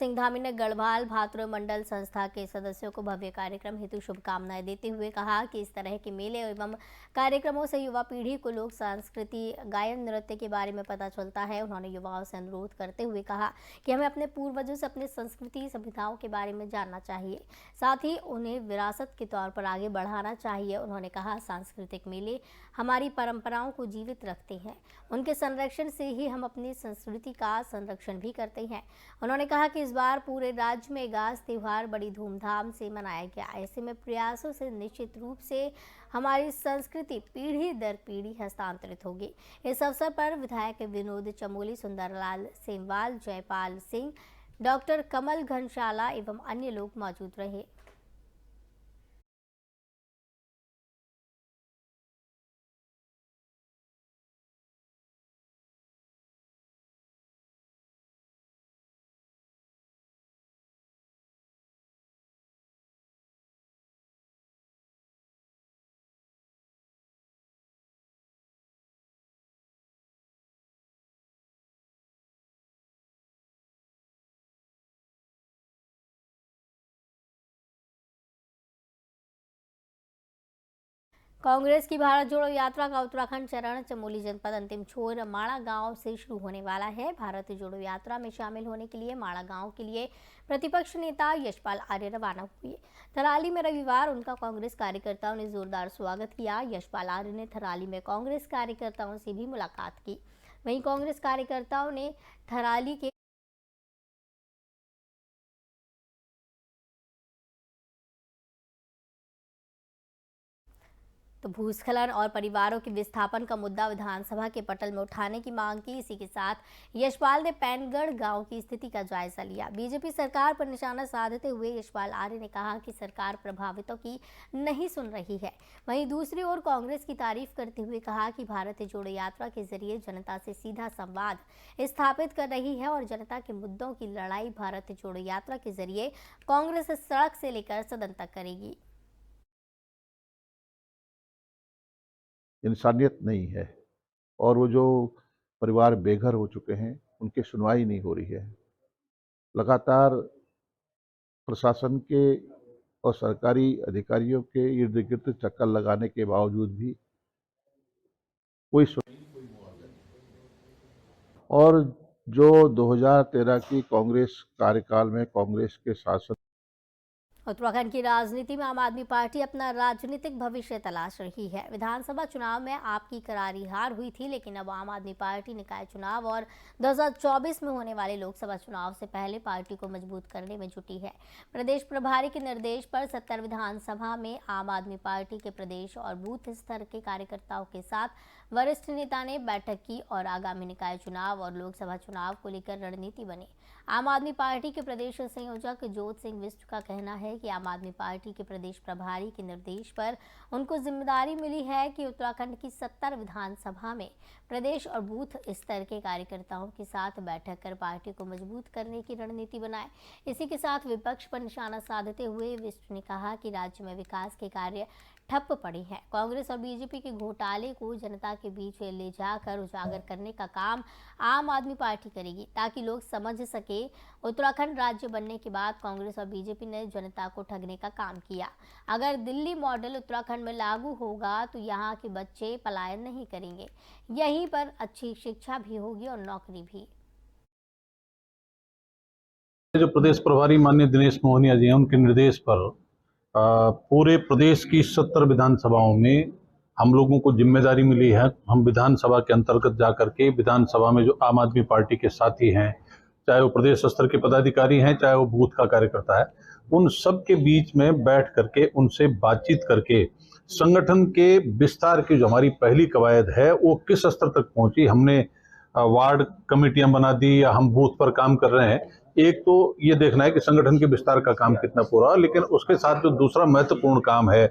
सिंघधामी ने गढ़वाल भातृ मंडल संस्था के सदस्यों को भव्य कार्यक्रम हेतु शुभकामनाएं देते हुए कहा कि इस तरह के मेले एवं कार्यक्रमों से युवा पीढ़ी को लोक संस्कृति गायन नृत्य के बारे में पता चलता है। उन्होंने युवाओं से अनुरोध करते हुए कहा कि हमें अपने पूर्वजों से अपनी संस्कृति सभ्यताओं के बारे में जानना चाहिए, साथ ही उन्हें विरासत के तौर पर आगे बढ़ाना चाहिए। उन्होंने कहा सांस्कृतिक मेले हमारी परंपराओं को जीवित रखते हैं, उनके संरक्षण से ही हम अपनी संस्कृति का संरक्षण भी करते हैं। उन्होंने कहा कि इस बार पूरे राज्य में गास त्योहार बड़ी धूमधाम से मनाया गया। ऐसे में प्रयासों से निश्चित रूप से हमारी संस्कृति पीढ़ी दर पीढ़ी हस्तांतरित होगी। इस अवसर पर विधायक विनोद चमोली, सुंदरलाल सेमवाल, जयपाल सिंह, डॉक्टर कमल घनशाला एवं अन्य लोग मौजूद रहे। कांग्रेस की भारत जोड़ो यात्रा का उत्तराखंड चरण चमोली जनपद अंतिम छोर माड़ा गांव से शुरू होने वाला है। भारत जोड़ो यात्रा में शामिल होने के लिए माड़ा गांव के लिए प्रतिपक्ष नेता यशपाल आर्य रवाना हुए। थराली में रविवार उनका कांग्रेस कार्यकर्ताओं ने जोरदार स्वागत किया। यशपाल आर्य ने थराली में कांग्रेस कार्यकर्ताओं से भी मुलाकात की। वहीं कांग्रेस कार्यकर्ताओं ने थराली के तो भूस्खलन और परिवारों के विस्थापन का मुद्दा विधानसभा के पटल में उठाने की मांग की। इसी के साथ यशपाल ने पैनगढ़ गांव की स्थिति का जायजा लिया। बीजेपी सरकार पर निशाना साधते हुए यशपाल आर्य ने कहा कि सरकार प्रभावितों की नहीं सुन रही है। वहीं दूसरी ओर कांग्रेस की तारीफ करते हुए कहा कि भारत जोड़ो यात्रा के जरिए जनता से सीधा संवाद स्थापित कर रही है और जनता के मुद्दों की लड़ाई भारत जोड़ो यात्रा के जरिए कांग्रेस सड़क से लेकर सदन तक करेगी। इंसानियत नहीं है और वो जो परिवार बेघर हो चुके हैं उनकी सुनवाई नहीं हो रही है। लगातार प्रशासन के और सरकारी अधिकारियों के इर्द गिर्द चक्कर लगाने के बावजूद भी कोई और जो 2013 की कांग्रेस कार्यकाल में कांग्रेस के शासन उत्तराखंड की राजनीति में आम आदमी पार्टी अपना राजनीतिक भविष्य तलाश रही है। विधानसभा चुनाव में आपकी करारी हार हुई थी, लेकिन अब आम आदमी पार्टी निकाय चुनाव और 2024 में होने वाले लोकसभा चुनाव से पहले पार्टी को मजबूत करने में जुटी है। प्रदेश प्रभारी के निर्देश पर 70 विधानसभा में आम आदमी पार्टी के प्रदेश और बूथ स्तर के कार्यकर्ताओं के साथ वरिष्ठ नेता ने बैठक की और आगामी निकाय चुनाव और लोकसभा चुनाव को लेकर रणनीति बनी। आम आदमी पार्टी के प्रदेश संयोजक जोत सिंह बिष्ट का कहना है कि आम आदमी पार्टी के प्रदेश प्रभारी के निर्देश पर उनको जिम्मेदारी मिली है कि उत्तराखंड की 70 विधानसभा में प्रदेश और बूथ स्तर के कार्यकर्ताओं के साथ बैठक कर पार्टी को मजबूत करने की रणनीति बनाए। इसी के साथ विपक्ष पर निशाना साधते हुए बिष्ट ने कहा कि राज्य में विकास के कार्य ठप पड़ी है। कांग्रेस और बीजेपी के घोटाले को जनता के बीच ले जाकर उजागर करने का काम आम आदमी पार्टी करेगी, ताकि लोग समझ सके उत्तराखंड राज्य बनने के बाद कांग्रेस और बीजेपी ने जनता को ठगने का काम किया। अगर दिल्ली मॉडल उत्तराखंड में लागू होगा तो यहाँ के बच्चे पलायन नहीं करेंगे, यहीं पर अच्छी शिक्षा भी होगी और नौकरी भी। जो प्रदेश प्रभारी माननीय दिनेश मोहनिया जी हैं, उनके निर्देश पर पूरे प्रदेश की 70 विधानसभाओं में हम लोगों को जिम्मेदारी मिली है। हम विधानसभा के अंतर्गत जाकर के विधानसभा में जो आम आदमी पार्टी के साथी हैं, चाहे वो प्रदेश स्तर के पदाधिकारी हैं, चाहे वो बूथ का कार्यकर्ता है, उन सब के बीच में बैठ करके उनसे बातचीत करके संगठन के विस्तार की जो हमारी पहली कवायद है वो किस स्तर तक पहुंची। हमने वार्ड कमेटियां बना दी या हम बूथ पर काम कर रहे हैं। एक तो ये देखना है कि संगठन के विस्तार का काम कितना पूरा, लेकिन उसके साथ जो दूसरा महत्वपूर्ण काम है,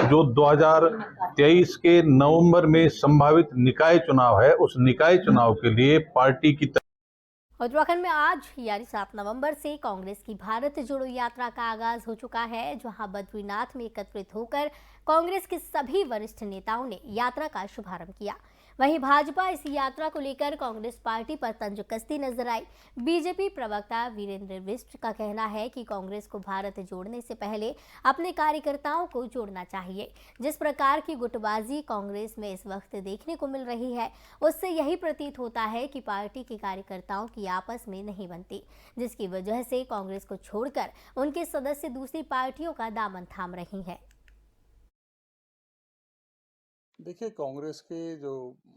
जो 2023 के नवंबर में संभावित निकाय चुनाव है, उस निकाय चुनाव के लिए पार्टी की उत्तराखंड में आज यानी 7 नवंबर से कांग्रेस की भारत जोड़ो यात्रा का आगाज हो चुका है, जहां बद्रीनाथ में एकत्रित होकर कांग्रेस के सभी वरिष्ठ नेताओं ने यात्रा का शुभारंभ किया। वहीं भाजपा इस यात्रा को लेकर कांग्रेस पार्टी पर तंज कसती नजर आई। बीजेपी प्रवक्ता वीरेंद्र बिष्ट का कहना है कि कांग्रेस को भारत जोड़ने से पहले अपने कार्यकर्ताओं को जोड़ना चाहिए। जिस प्रकार की गुटबाजी कांग्रेस में इस वक्त देखने को मिल रही है, उससे यही प्रतीत होता है कि पार्टी के कार्यकर्ताओं की आपस में नहीं बनती, जिसकी वजह से कांग्रेस को छोड़कर उनके सदस्य दूसरी पार्टियों का दामन थाम रही हैं। देखिए, कांग्रेस की जो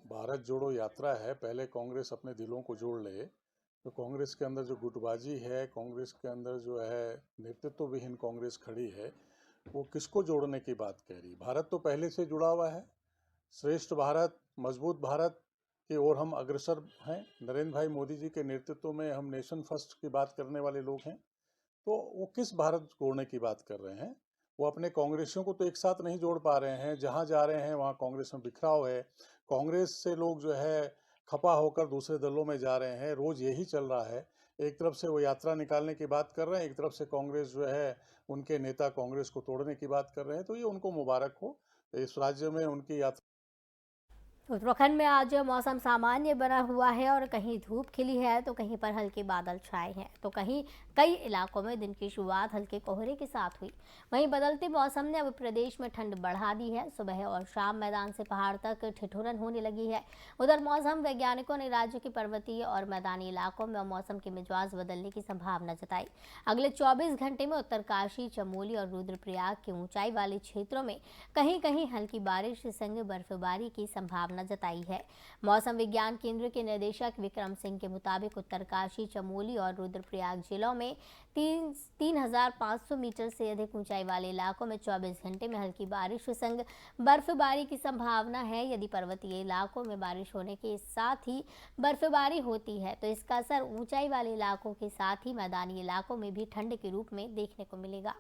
भारत जोड़ो यात्रा है, पहले कांग्रेस अपने दिलों को जोड़ ले। तो कांग्रेस के अंदर जो गुटबाजी है, कांग्रेस के अंदर जो है नेतृत्व विहीन कांग्रेस खड़ी है, वो किसको जोड़ने की बात कह रही है? भारत तो पहले से जुड़ा हुआ है। श्रेष्ठ भारत, मजबूत भारत की ओर हम अग्रसर हैं। नरेंद्र भाई मोदी जी के नेतृत्व में हम नेशन फर्स्ट की बात करने वाले लोग हैं। तो वो किस भारत जोड़ने की बात कर रहे हैं? वो अपने कांग्रेसियों को तो एक साथ नहीं जोड़ पा रहे हैं। जहां जा रहे हैं वहां कांग्रेस में बिखराव है। कांग्रेस से लोग जो है खपा होकर दूसरे दलों में जा रहे हैं। रोज यही चल रहा है। एक तरफ से वो यात्रा निकालने की बात कर रहे हैं, एक तरफ से कांग्रेस जो है उनके नेता कांग्रेस को तोड़ने की बात कर रहे हैं। तो ये उनको मुबारक हो, इस राज्य में उनकी यात्रा। उत्तराखंड में आज मौसम सामान्य बना हुआ है और कहीं धूप खिली है तो कहीं पर हल्के बादल छाए हैं, तो कहीं कई इलाकों में दिन की शुरुआत हल्के कोहरे के साथ हुई। वहीं बदलते मौसम ने अब प्रदेश में ठंड बढ़ा दी है। सुबह और शाम मैदान से पहाड़ तक ठिठुरन होने लगी है। उधर मौसम वैज्ञानिकों ने राज्य के पर्वतीय और मैदानी इलाकों में मौसम के मिजाज बदलने की संभावना जताई। अगले 24 घंटे में उत्तरकाशी, चमोली और रुद्रप्रयाग के ऊंचाई वाले क्षेत्रों में कहीं कहीं हल्की बारिश से संग बर्फबारी की संभावना जताई है। मौसम विज्ञान केंद्र के निदेशक विक्रम सिंह के मुताबिक उत्तरकाशी, चमोली और रुद्रप्रयाग जिलों में 3,500 मीटर से अधिक ऊंचाई वाले इलाकों में 24 घंटे में हल्की बारिश के संग बर्फबारी की संभावना है। यदि पर्वतीय इलाकों में बारिश होने के साथ ही बर्फबारी होती है तो इसका असर ऊंचाई वाले इलाकों के साथ ही मैदानी इलाकों में भी ठंड के रूप में देखने को मिलेगा।